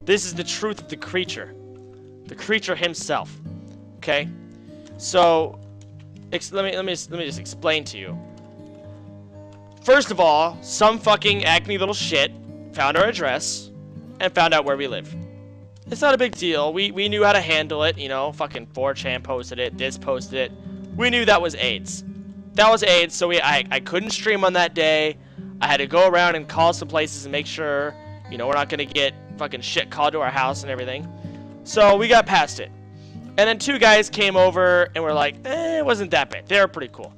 This is the truth of the creature. The creature himself. Okay? So, let me just explain to you. First of all, some fucking acne little shit found our address and found out where we live. It's not a big deal. We knew how to handle it, you know. Fucking 4chan posted it, this posted it. We knew that was AIDS. That was AIDS, so I couldn't stream on that day. I had to go around and call some places and make sure, you know, we're not gonna get fucking shit called to our house and everything. So we got past it. And then 2 guys came over and were like, it wasn't that bad. They were pretty cool.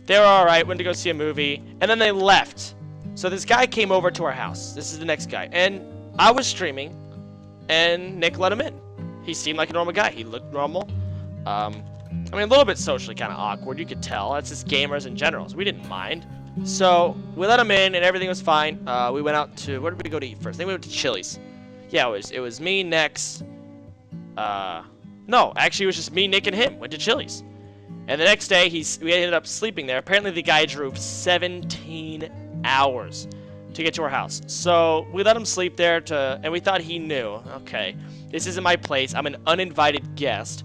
They were alright, went to go see a movie, and then they left. So this guy came over to our house. This is the next guy. And I was streaming, and Nick let him in. He seemed like a normal guy. He looked normal. I mean, a little bit socially kind of awkward, you could tell. That's just gamers in general, so we didn't mind. So, we let him in, and everything was fine. We went out to, where did we go to eat first? I think we went to Chili's. Yeah, it was me, Nex, no, actually it was just me, Nick, and him. Went to Chili's. And the next day, we ended up sleeping there. Apparently the guy drove 17 hours to get to our house. So, we let him sleep there and we thought he knew. Okay, this isn't my place. I'm an uninvited guest.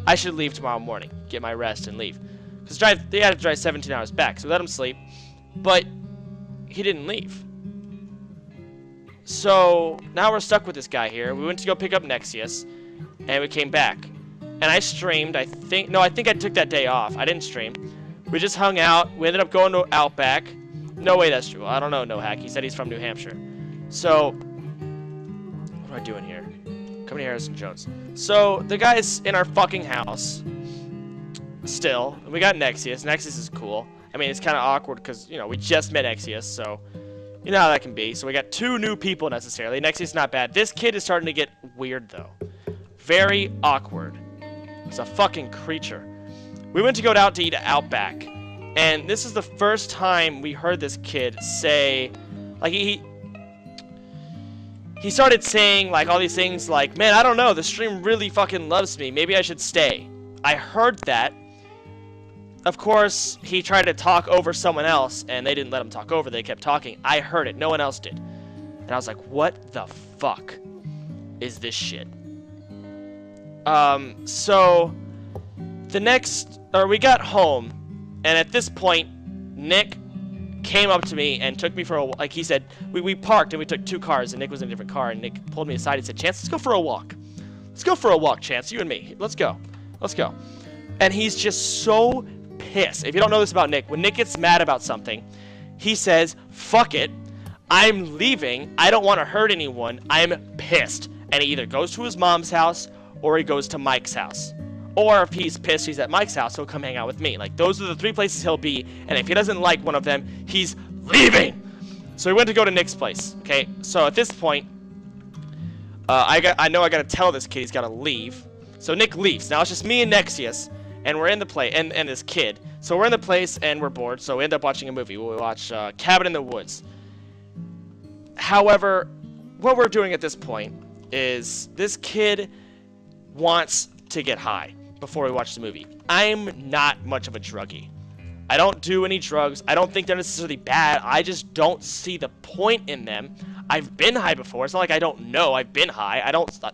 I should leave tomorrow morning, get my rest, and leave. Because they had to drive 17 hours back, so we let him sleep. But he didn't leave. So now we're stuck with this guy here. We went to go pick up Nexius, and we came back. And I streamed, I think I took that day off. I didn't stream. We just hung out. We ended up going to Outback. No way that's true. I don't know, No Hack. He said he's from New Hampshire. So, what am I doing here? Coming to Harrison Jones. So, the guy's in our fucking house. Still. We got Nexius. Nexius is cool. I mean, it's kind of awkward because, you know, we just met Nexius, so you know how that can be. So we got 2 new people necessarily. Nexius is not bad. This kid is starting to get weird, though. Very awkward. He's a fucking creature. We went to go out to eat at Outback, and this is the first time we heard this kid say, like, he started saying, like, all these things like, man, I don't know, the stream really fucking loves me. Maybe I should stay. I heard that. Of course, he tried to talk over someone else, and they didn't let him talk over. They kept talking. I heard it. No one else did. And I was like, what the fuck is this shit? So, we got home, and at this point, Nick came up to me and took me for a walk. Like, he said, we parked, and we took 2 cars, and Nick was in a different car, and Nick pulled me aside and said, Chance, let's go for a walk. Let's go for a walk, Chance, you and me. Let's go. Let's go. And he's just so pissed. If you don't know this about Nick, when Nick gets mad about something, he says, fuck it, I'm leaving, I don't want to hurt anyone, I'm pissed. And he either goes to his mom's house, or he goes to Mike's house. Or if he's pissed, he's at Mike's house, he'll come hang out with me. Like, those are the 3 places he'll be, and if he doesn't like one of them, he's leaving! So we went to go to Nick's place, okay? So at this point, I know I gotta tell this kid he's gotta leave. So Nick leaves. Now it's just me and Nexius, and we're in the place, and this kid. So we're in the place, and we're bored, so we end up watching a movie. We watch Cabin in the Woods. However, what we're doing at this point is this kid wants to get high before we watch the movie. I'm not much of a druggie. I don't do any drugs. I don't think they're necessarily bad. I just don't see the point in them. I've been high before. It's not like I don't know. I've been high.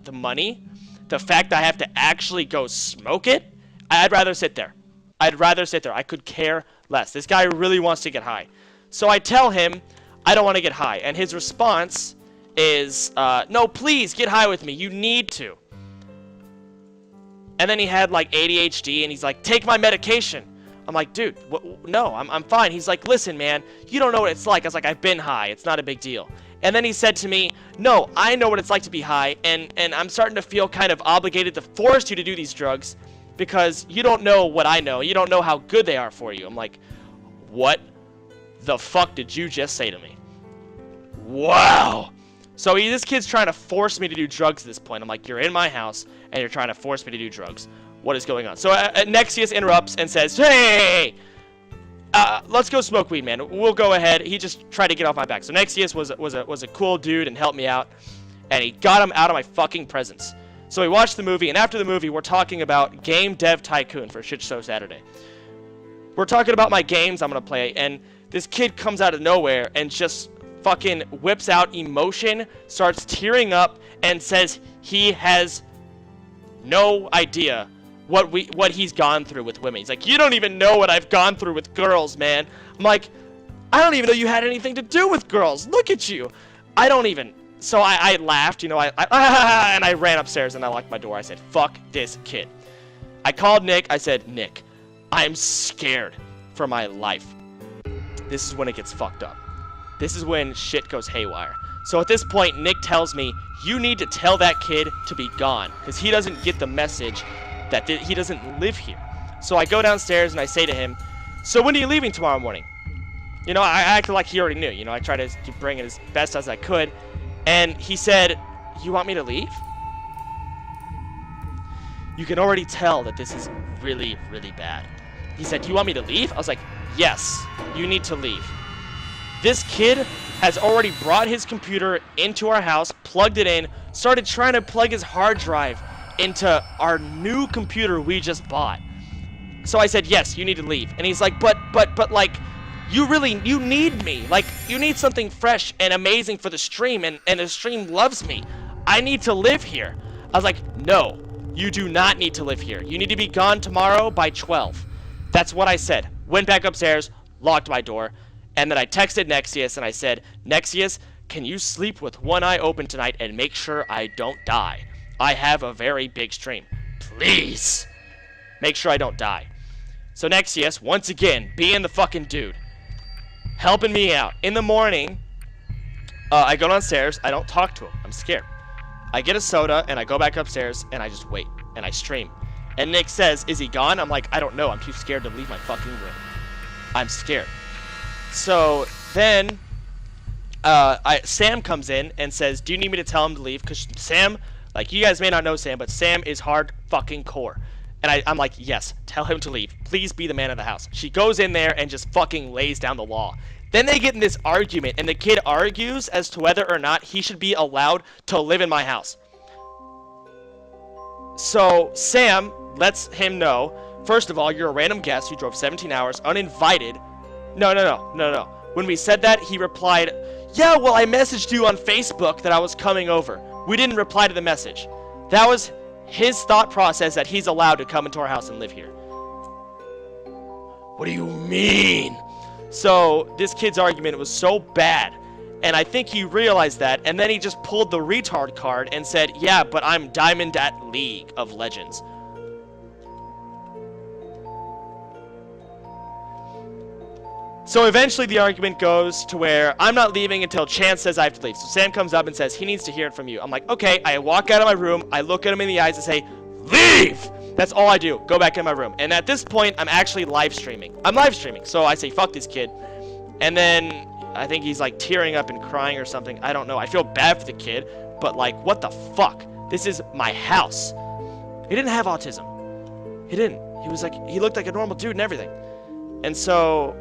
The money, the fact that I have to actually go smoke it, I'd rather sit there. I'd rather sit there. I could care less. This guy really wants to get high. So I tell him I don't want to get high. And his response is, no, please get high with me. You need to. And then he had like ADHD and he's like, take my medication. I'm like, dude, no, I'm fine. He's like, listen, man, you don't know what it's like. I was like, I've been high. It's not a big deal. And then he said to me, no, I know what it's like to be high, and I'm starting to feel kind of obligated to force you to do these drugs because you don't know what I know. You don't know how good they are for you. I'm like, what the fuck did you just say to me? Wow. So this kid's trying to force me to do drugs at this point. I'm like, you're in my house, and you're trying to force me to do drugs. What is going on? So Nexius interrupts and says, hey, let's go smoke weed, man. We'll go ahead. He just tried to get off my back. So Nexius was a cool dude and helped me out, and he got him out of my fucking presence. So we watched the movie, and after the movie, we're talking about Game Dev Tycoon for Shit Show Saturday. We're talking about my games I'm going to play, and this kid comes out of nowhere and just fucking whips out emotion, starts tearing up, and says he has no idea what he's gone through with women. He's like, you don't even know what I've gone through with girls, man. I'm like, I don't even know you had anything to do with girls. Look at you. I don't even. So I laughed, you know, and I ran upstairs and I locked my door. I said, fuck this kid. I called Nick. I said, Nick, I'm scared for my life. This is when it gets fucked up. This is when shit goes haywire. So at this point, Nick tells me, you need to tell that kid to be gone, because he doesn't get the message that he doesn't live here. So I go downstairs and I say to him, so when are you leaving tomorrow morning? You know, I acted like he already knew. You know, I tried to bring it as best as I could. And he said, you want me to leave? You can already tell that this is really, really bad. He said, do you want me to leave? I was like, yes, you need to leave. This kid has already brought his computer into our house, plugged it in, started trying to plug his hard drive into our new computer we just bought. So I said, yes, you need to leave. And he's like, but like, you need me. Like, you need something fresh and amazing for the stream, and the stream loves me. I need to live here. I was like, no, you do not need to live here. You need to be gone tomorrow by 12. That's what I said. Went back upstairs, locked my door, and then I texted Nexius and I said, Nexius, can you sleep with one eye open tonight and make sure I don't die? I have a very big stream. Please, make sure I don't die. So Nexius, once again, being the fucking dude, helping me out. In the morning, I go downstairs. I don't talk to him. I'm scared. I get a soda, and I go back upstairs, and I just wait, and I stream. And Nick says, is he gone? I'm like, I don't know. I'm too scared to leave my fucking room. I'm scared. So then Sam comes in and says, do you need me to tell him to leave? Because Sam, like, you guys may not know Sam, but Sam is hard fucking core. And I'm like, yes, tell him to leave. Please be the man of the house. She goes in there and just fucking lays down the law. Then they get in this argument, and the kid argues as to whether or not he should be allowed to live in my house. So Sam lets him know, first of all, you're a random guest who drove 17 hours, uninvited. No. When we said that, he replied, yeah, well, I messaged you on Facebook that I was coming over. We didn't reply to the message. That was his thought process, that he's allowed to come into our house and live here. What do you mean? So this kid's argument was so bad, and I think he realized that, and then he just pulled the retard card and said, yeah, but I'm Diamond at League of Legends. So eventually the argument goes to where I'm not leaving until Chance says I have to leave. So Sam comes up and says he needs to hear it from you. I'm like, okay. I walk out of my room. I look at him in the eyes and say, leave! That's all I do. Go back in my room. And at this point, I'm actually live streaming. I'm live streaming. So I say, fuck this kid. And then I think he's like tearing up and crying or something. I don't know. I feel bad for the kid. But like, what the fuck? This is my house. He didn't have autism. He didn't. He was like, he looked like a normal dude and everything. And so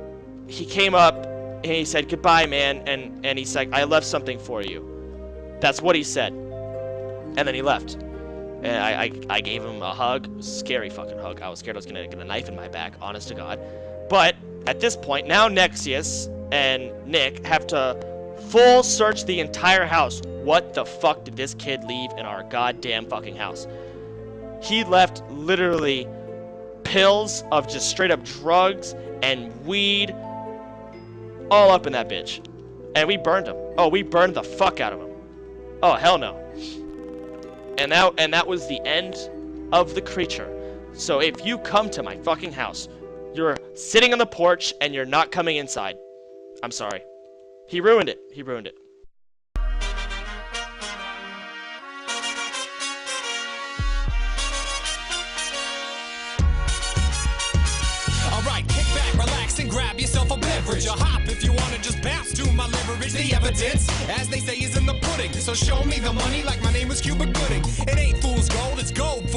he came up and he said, goodbye, man, and he's like, I left something for you. That's what he said. And then he left. And I gave him a hug. Scary fucking hug. I was scared I was gonna get a knife in my back, honest to God. But at this point, now Nexius and Nick have to full search the entire house. What the fuck did this kid leave in our goddamn fucking house? He left literally pills of just straight up drugs and weed all up in that bitch. And we burned him. Oh, we burned the fuck out of him. Oh, hell no. And that was the end of the creature. So if you come to my fucking house, you're sitting on the porch and you're not coming inside. I'm sorry. He ruined it. He ruined it. And grab yourself a beverage, a hop if you wanna just bounce to my leverage. The evidence, as they say, is in the pudding. So show me the money like my name was Cuba Gooding. It ain't fool's gold, it's gold.